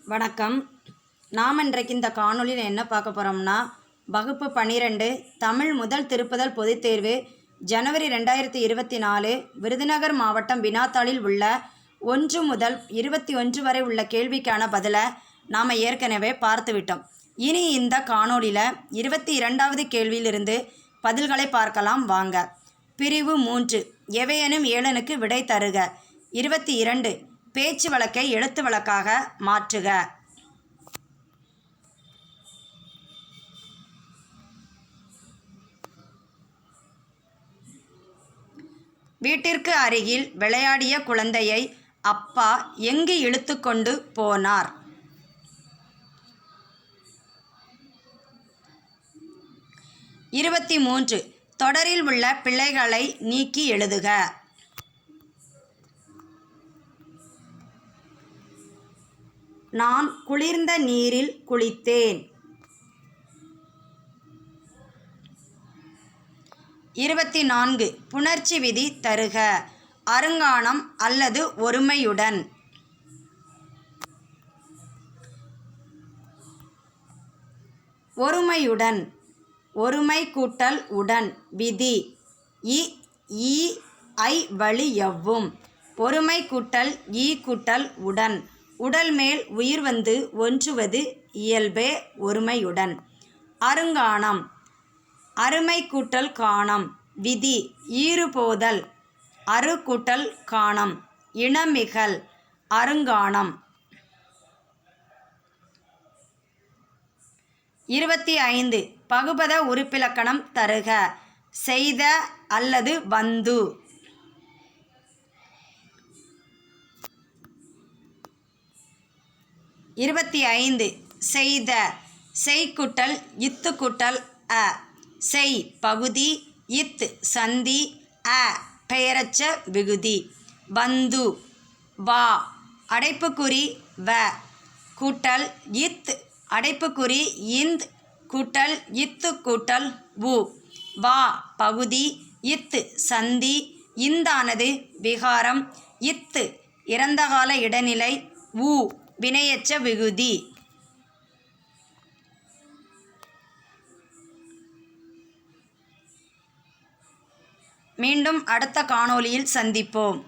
வணக்கம். நாம் இன்றைக்கு இந்த காணொளியில் என்ன பார்க்க போகிறோம்னா, வகுப்பு 12 தமிழ் முதல் திருப்புதல் பொதுத்தேர்வு ஜனவரி 2024 விருதுநகர் மாவட்டம் வினாத்தாளில் உள்ள 1 முதல் 21 வரை உள்ள கேள்விக்கான பதிலை நாம் ஏற்கனவே பார்த்துவிட்டோம். இனி இந்த காணொளியில் 22வது கேள்வியிலிருந்து பதில்களை பார்க்கலாம் வாங்க. பிரிவு 3 எவையெனும் ஏழனுக்கு விடை தருக. 22 பேச்சு வழக்கை எழுத்து வழக்காக மாற்றுக. வீட்டிற்கு அருகில் விளையாடிய குழந்தையை அப்பா எங்கு இழுத்து கொண்டு போனார்? இருபத்தி 3 தொடரில் உள்ள பிழைகளை நீக்கி எழுதுக. நான் குளிர்ந்த நீரில் குளித்தேன். 24 புணர்ச்சி விதி தருக. அருங்கானம் அல்லது ஒருமையுடன். ஒருமையுடன். ஒருமை கூட்டல் உடன். விதி இ ஈ ஐ வழி எவ்வும். ஒருமை கூட்டல் ஈ கூட்டல் உடன். உடல் மேல் உயிர் வந்து ஒன்றுவது இயல்பே ஒருமையுடன். அருங்கானம். அருமை கூட்டல் காணம். விதி ஈறுபோதல். அரு கூட்டல் காணம். இனமிகல். அருங்கானம். 25 பகுபத உறுப்பிலக்கணம் தருக. செய்த அல்லது வந்து. 25 செய்த. செய்குட்டல் இத்து கூட்டல் அ. செய் பகுதி. இத் சந்தி. அ பெயரச்ச விகுதி. வந்து. வா அடைப்புக்குறி வ கூட்டல் இத் அடைப்புக்குறி இந்த் கூட்டல் இத்து கூட்டல் உ. வா பகுதி. இத் சந்தி. இந்தானது விகாரம். இத்து இறந்தகால இடைநிலை. உ வினையெச்ச விகுதி. மீண்டும் அடுத்த காணொளியில் சந்திப்போம்.